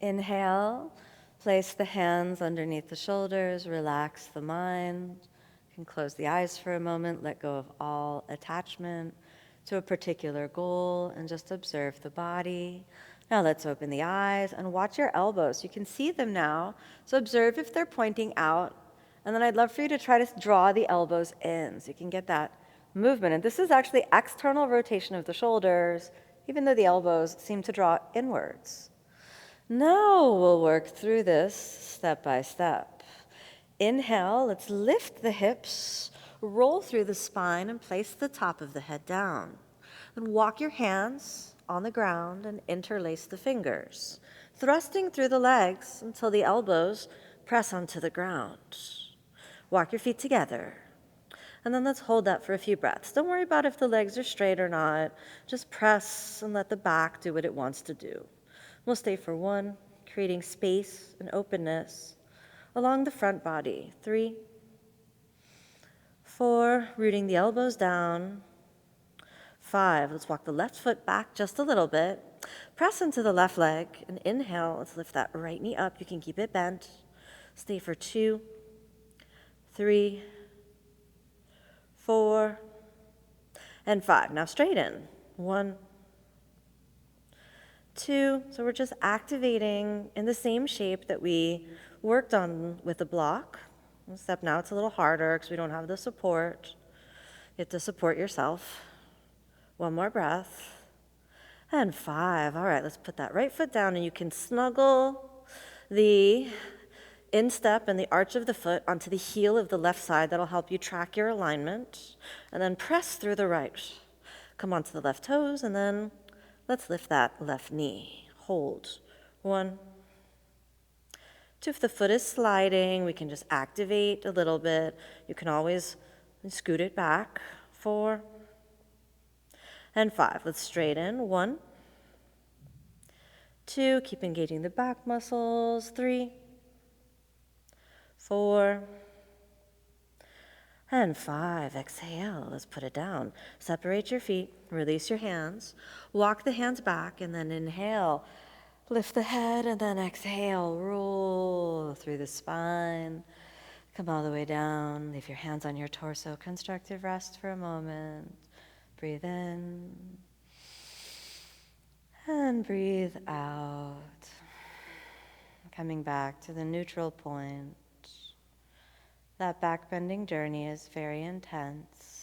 Inhale, place the hands underneath the shoulders, relax the mind. You can close the eyes for a moment, let go of all attachment to a particular goal, and just observe the body. Now let's open the eyes and watch your elbows. You can see them now, so observe if they're pointing out. And then I'd love for you to try to draw the elbows in so you can get that movement. And this is actually external rotation of the shoulders, even though the elbows seem to draw inwards. Now we'll work through this step by step. Inhale, let's lift the hips, roll through the spine, and place the top of the head down. Then walk your hands on the ground and interlace the fingers, thrusting through the legs until the elbows press onto the ground. Walk your feet together. And then let's hold that for a few breaths. Don't worry about if the legs are straight or not. Just press and let the back do what it wants to do. We'll stay for 1, creating space and openness along the front body. 3, 4, rooting the elbows down. 5, let's walk the left foot back just a little bit. Press into the left leg and inhale. Let's lift that right knee up. You can keep it bent. Stay for 2, 3, 4, and 5. Now straighten. 1, 2. So we're just activating in the same shape that we worked on with the block. Except now it's a little harder because we don't have the support. You have to support yourself. 1 more breath. And 5. All right, let's put that right foot down and you can snuggle the instep and the arch of the foot onto the heel of the left side. That'll help you track your alignment. And then press through the right. Come onto the left toes and then let's lift that left knee. Hold. 1, 2. If the foot is sliding, we can just activate a little bit. You can always scoot it back. 4, and 5. Let's straighten. 1, 2. Keep engaging the back muscles. 3, 4, and 5. Exhale. Let's put it down. Separate your feet. Release your hands. Walk the hands back and then inhale. Lift the head and then exhale. Roll through the spine. Come all the way down. Leave your hands on your torso. Constructive rest for a moment. Breathe in. And breathe out. Coming back to the neutral point. That backbending journey is very intense.